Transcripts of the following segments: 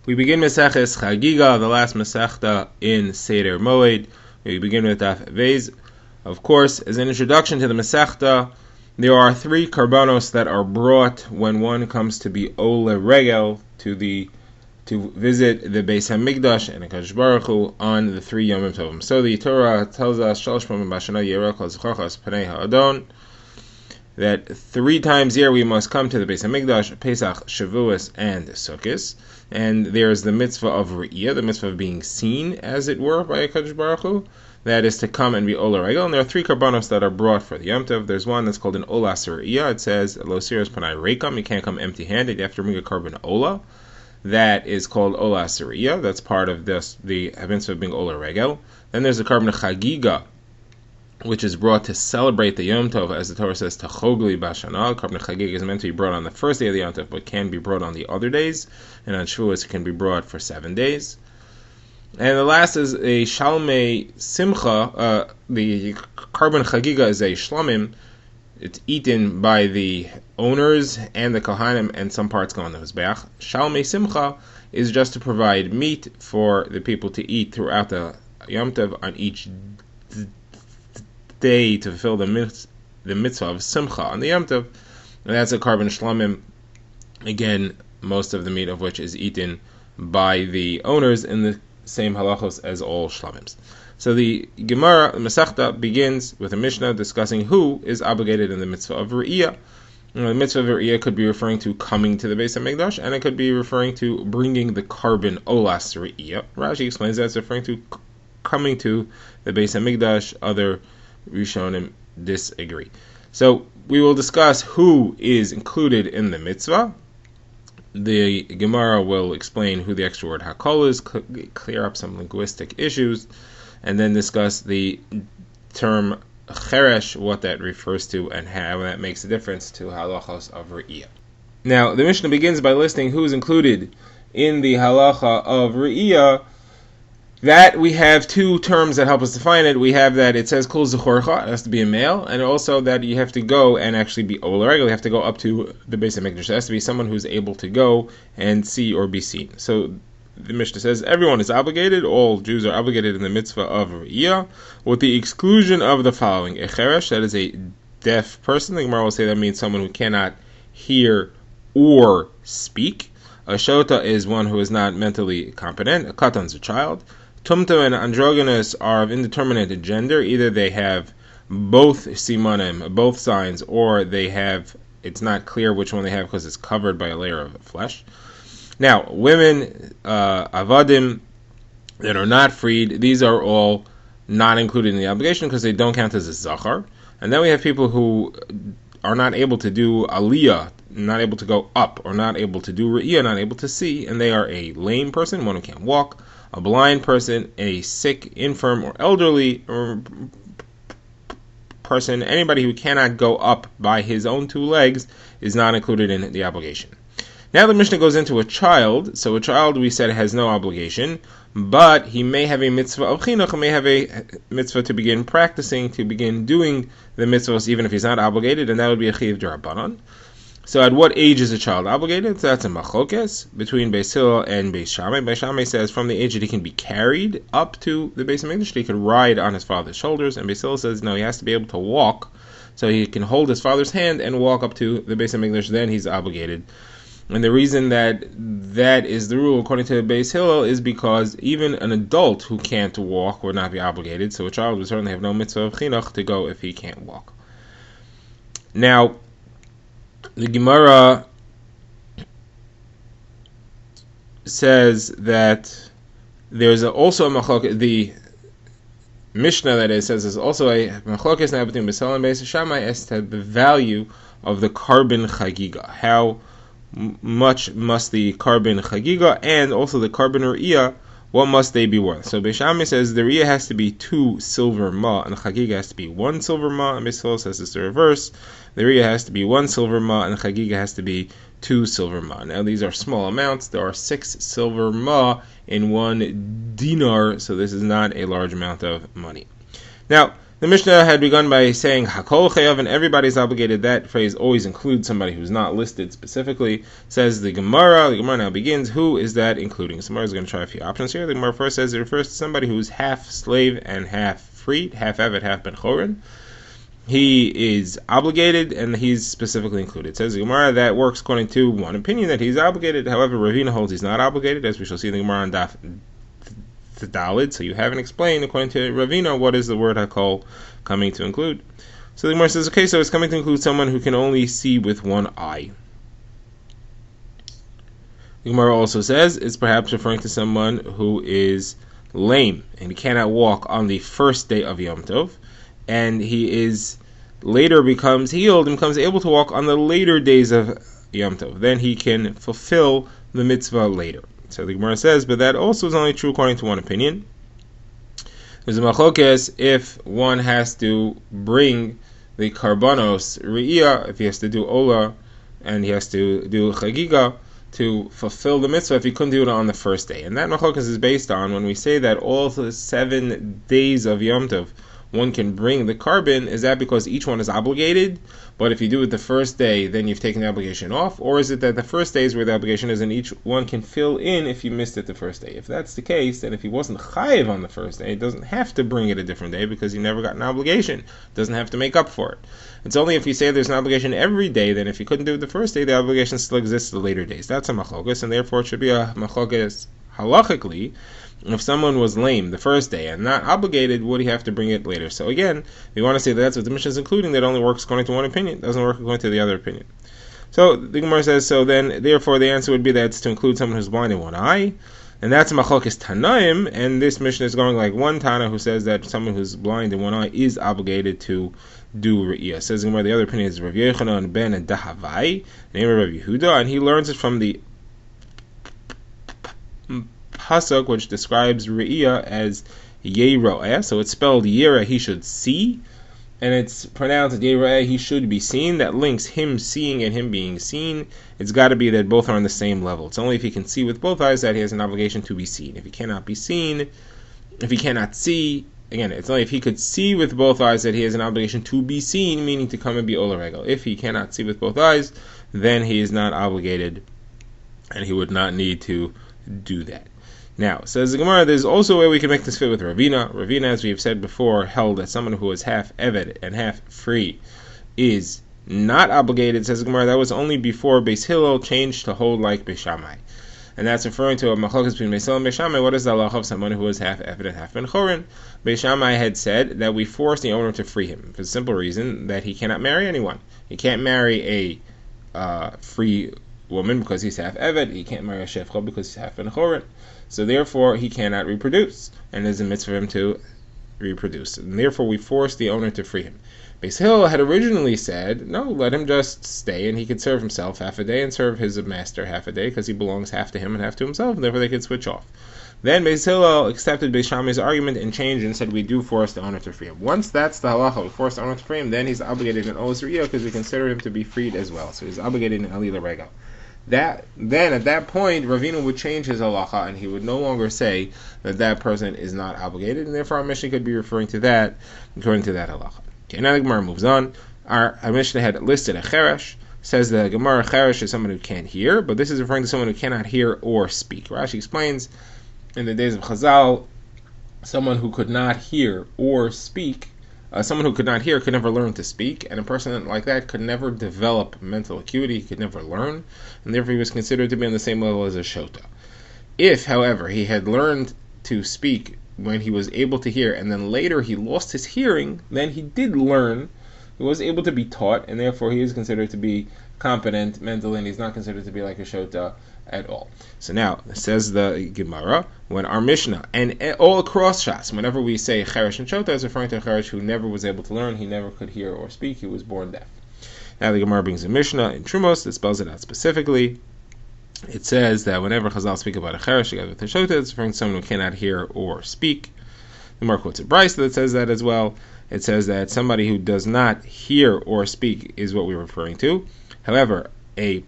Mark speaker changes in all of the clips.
Speaker 1: We begin Maseches Chagiga, the last Masechta in Seder Moed. We begin with Daf Vez. Of course, as an introduction to the Masechta, there are three karbanos that are brought when one comes to be Ole Regel to visit the Beis Hamikdash and HaKadosh Baruch Hu on the 3 Yom Tovim. So the Torah tells us Shalosh Pamim Bashana Yerah Kol Zechachas Panei Ha'adon, that 3 times a year we must come to the Beis Hamikdash, Pesach, Shavuos, and Sukkos. And there's the mitzvah of Re'iyah, the mitzvah of being seen, as it were, by HaKadosh Baruch Hu. That is to come and be Ola Regel. And there are 3 karbanos that are brought for the Yom Tov. There's one that's called an Ola Re'iyah. It says, Lo Siros Panai Reikam, you can't come empty-handed, you have to bring a carbon Ola. That is called Ola Re'iyah. That's part of the mitzvah of being Ola Regel. Then there's the carbon Chagiga, which is brought to celebrate the Yom Tov, as the Torah says, Tachogli Bashana. Carbon Chagiga is meant to be brought on the first day of the Yom Tov, but can be brought on the other days, and on Shavuos it can be brought for 7 days. And the last is a Shalmei Simcha. The carbon Chagiga is a Shlamim. It's eaten by the owners and the Kohanim, and some parts go on the Mizbeach. Shalmei Simcha is just to provide meat for the people to eat throughout the Yom Tov on each day to fulfill the mitzvah of Simcha on the Yom Tov, and that's a carbon shlamim. Again, most of the meat of which is eaten by the owners in the same halachos as all shlamims. So the Gemara, the Masechta, begins with a Mishnah discussing who is obligated in the mitzvah of Re'iyah. The mitzvah of Re'iyah could be referring to coming to the Beis Hamikdash, and it could be referring to bringing the carbon Olas Re'iyah. Rashi explains that it's referring to coming to the Beis Hamikdash. Other Rishonim disagree. So we will discuss who is included in the mitzvah. The Gemara will explain who the extra word hakol is, clear up some linguistic issues, and then discuss the term cheresh, what that refers to, and how that makes a difference to halachos of Re'iyah. Now, the Mishnah begins by listing who is included in the halacha of Re'iyah. That we have 2 terms that help us define it. We have that it says kol zechorcha, it has to be a male, and also that you have to go and actually be ola regel. You have to go up to the Beis Hamikdash. It has to be someone who's able to go and see or be seen. So the Mishnah says everyone is obligated. All Jews are obligated in the mitzvah of Re'iyah, with the exclusion of the following: a cheresh, that is a deaf person. The Gemara will say that means someone who cannot hear or speak. A shota is one who is not mentally competent. A katan is a child. Tumtum and androgynous are of indeterminate gender. Either they have both simanim, both signs, or it's not clear which one they have because it's covered by a layer of flesh. Now, women, avadim, that are not freed, these are all not included in the obligation because they don't count as a zachar. And then we have people who are not able to do aliyah, not able to go up, or not able to do re'iyah, not able to see, and they are a lame person, one who can't walk, a blind person, a sick, infirm, or elderly person. Anybody who cannot go up by his own 2 legs is not included in the obligation. Now the Mishnah goes into a child. So a child, we said, has no obligation, but he may have a mitzvah of chinuch, may have a mitzvah to begin practicing, to begin doing the mitzvahs, even if he's not obligated, and that would be a chiyuv d'Rabbanan. So at what age is a child obligated? So that's a machlokes between Beis Hillel and Beis Shammai. Beis Shammai says from the age that he can be carried up to the Beis Hamikdash, he could ride on his father's shoulders, and Beis Hillel says no, he has to be able to walk, so he can hold his father's hand and walk up to the Beis Hamikdash, then he's obligated. And the reason that is the rule according to Beis Hillel is because even an adult who can't walk would not be obligated, so a child would certainly have no mitzvah of chinuch to go if he can't walk. Now, the Gemara says that there's also a machlokes. The Mishnah, that is, says there's also a machlokes now between Beis Hillel and Beis Shammai as to the value of the carbon chagiga. How much must the carbon chagiga and also the carbon re'iyah, what must they be worth? So Beis Shammai says the re'iyah has to be 2 silver ma, and the chagiga has to be 1 silver ma, and Beis Hillel says it's the reverse. The re'iyah has to be 1 silver ma, and the chagiga has to be 2 silver ma. Now these are small amounts. There are 6 silver ma in 1 dinar, so this is not a large amount of money. Now, The Mishnah had begun by saying Hakol Chayav, and everybody's obligated. That phrase always includes somebody who's not listed specifically. Says the Gemara. The Gemara now begins. Who is that including? So Gemara is going to try a few options here. The Gemara first says it refers to somebody who's half slave and half freed, half Eved, half Ben Chorin. He is obligated, and he's specifically included. It says the Gemara that works according to one opinion that he's obligated. However, Ravina holds he's not obligated, as we shall see in the Gemara on Daf Dalid. So you haven't explained, according to Ravina, what is the word Hakol coming to include. So the Gemara says, okay, so it's coming to include someone who can only see with one eye. The Gemara also says it's perhaps referring to someone who is lame and he cannot walk on the first day of Yom Tov, and he is later becomes healed and becomes able to walk on the later days of Yom Tov. Then he can fulfill the mitzvah later. So the Gemara says, but that also is only true according to one opinion. There's a machlokes if one has to bring the karbanos re'iyah, if he has to do ola, and he has to do chagiga to fulfill the mitzvah, if he couldn't do it on the first day. And that machlokes is based on when we say that all the 7 days of Yom Tov one can bring the carbon, is that because each one is obligated, but if you do it the first day, then you've taken the obligation off? Or is it that the first day is where the obligation is and each one can fill in if you missed it the first day? If that's the case, then if he wasn't chayiv on the first day, he doesn't have to bring it a different day because he never got an obligation. Doesn't have to make up for it. It's only if you say there's an obligation every day, then if you couldn't do it the first day, the obligation still exists the later days. That's a machlokes, and therefore it should be a machlokes halachically. If someone was lame the first day and not obligated, would he have to bring it later? So again, we want to say that that's what the Mishnah is including, that only works according to one opinion, doesn't work according to the other opinion. So the Gemara says, so then, therefore the answer would be that it's to include someone who's blind in one eye, and that's machlokes Tanaim, and this Mishnah is going like one Tana who says that someone who's blind in one eye is obligated to do Re'iyah. Says the Gemara, the other opinion is Rav Yochanan ben Dahavai, name of Rav Yehuda, and he learns it from the pasuk which describes Re'iyah as Yeroeh, so it's spelled Yera, he should see, and it's pronounced Yeroeh, he should be seen. That links him seeing and him being seen. It's got to be that both are on the same level. It's only if he can see with both eyes that he has an obligation to be seen. If he cannot be seen, if he cannot see, again, it's only if he could see with both eyes that he has an obligation to be seen, meaning to come and be Ola Regel. If he cannot see with both eyes, then he is not obligated, and he would not need to do that. Now, says the Gemara, there's also a way we can make this fit with Ravina. Ravina, as we have said before, held that someone who is half Eved and half free is not obligated. Says the Gemara, that was only before Beis Hillel changed to hold like Beis Shammai. And that's referring to a machlokes between Beis Hillel and Beis Shammai. What is the halacha of someone who is half Eved and half Ben Chorin? Beis Shammai had said that we force the owner to free him for the simple reason that he cannot marry anyone. He can't marry a free woman because he's half Eved. He can't marry a shefcha because he's half Ben Chorin. So therefore, he cannot reproduce, and it is a mitzvah for him to reproduce. And therefore, we force the owner to free him. Beis Hillel had originally said, no, let him just stay, and he could serve himself half a day and serve his master half a day, because he belongs half to him and half to himself, and therefore they could switch off. Then Beis Hillel accepted Beis Shammai's argument and changed and said we do force the owner to free him. Once that's the halacha, we force the owner to free him, then he's obligated in Olas Riyah, because we consider him to be freed as well. So he's obligated in Alila Regal. Then at that point, Ravina would change his halacha, and he would no longer say that that person is not obligated, and therefore our Mishnah could be referring to that according to that halacha. Okay, now the Gemara moves on. Our Mishnah had listed a cheresh. Says the Gemara, cheresh is someone who can't hear, but this is referring to someone who cannot hear or speak. Rashi explains, in the days of Chazal, someone who could not hear or speak, someone who could not hear could never learn to speak, and a person like that could never develop mental acuity, he could never learn, and therefore he was considered to be on the same level as a shota. If, however, he had learned to speak when he was able to hear, and then later he lost his hearing, then he did learn, he was able to be taught, and therefore he is considered to be competent mentally, and he's not considered to be like a shota at all. So now, says the Gemara, when our Mishnah, and all across Shas, whenever we say Cheresh and Shota, it's referring to a Cheresh who never was able to learn, he never could hear or speak, he was born deaf. Now the Gemara brings a Mishnah in Trumos that spells it out specifically. It says that whenever Chazal speak about a Cheresh together with a Shota, it's referring to someone who cannot hear or speak. The Gemara quotes a Bryce that says that as well. It says that somebody who does not hear or speak is what we're referring to. However, a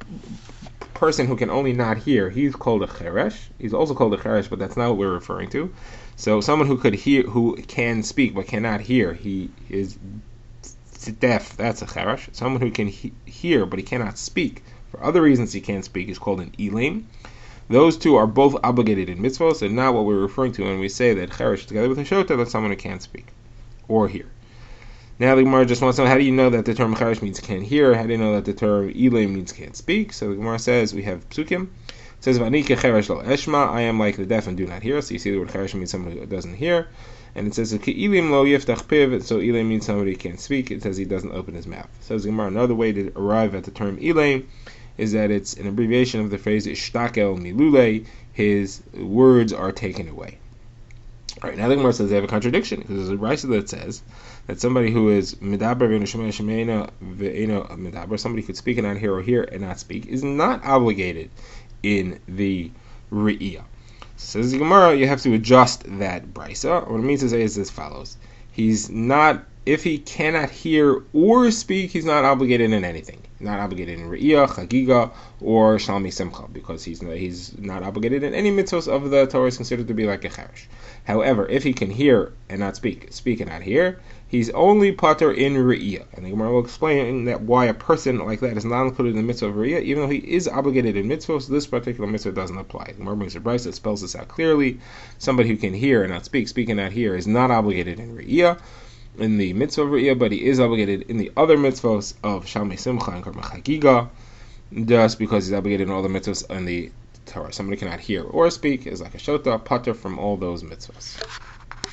Speaker 1: person who can only not hear, he's called a cheresh. He's also called a cheresh, but that's not what we're referring to. So someone who could hear, who can speak but cannot hear, he is deaf. That's a cheresh. Someone who can hear but he cannot speak for other reasons he can't speak is called an elam. Those two are both obligated in mitzvahs, and not what we're referring to when we say that cheresh together with a shota, that's someone who can't speak or hear. Now the Gemara just wants to know, how do you know that the term cheresh means can't hear? How do you know that the term elam means can't speak? So the Gemara says, we have psukim. It says, "V'ani cheresh lo eshma," I am like the deaf and do not hear. So you see the word cheresh means somebody who doesn't hear. And it says, "Elim lo yiftach piv," so elam means somebody who can't speak. It says he doesn't open his mouth. Says the Gemara, another way to arrive at the term elam is that it's an abbreviation of the phrase ishtakel milule, his words are taken away. Alright, now the Gemara says they have a contradiction, because there's a brisa that says that somebody who is medaber medaber, somebody who could speak and not hear, or hear and not speak, is not obligated in the re'iyah. Says the Gemara, you have to adjust that brisa. What it means to say is as follows: he's not, if he cannot hear or speak, he's not obligated in anything. Not obligated in Re'iyah, Chagiga, or Shalmi Simcha, because he's not obligated in any mitzvahs of the Torah is considered to be like a cheresh. However, if he can hear and not speak and not hear, he's only pater in Re'iyah. And the Gemara will explain that why a person like that is not included in the mitzvah of Re'iyah, even though he is obligated in mitzvahs, so this particular mitzvah doesn't apply. The Gemara brings a brisa that spells this out clearly. Somebody who can hear and not speak and not hear, is not obligated in Re'iyah, in the mitzvah of Re'iyah, but he is obligated in the other mitzvahs of Shalmei Simcha and Karma Chagiga, just because he's obligated in all the mitzvahs in the Torah. Somebody cannot hear or speak is like a shota, pater from all those mitzvahs.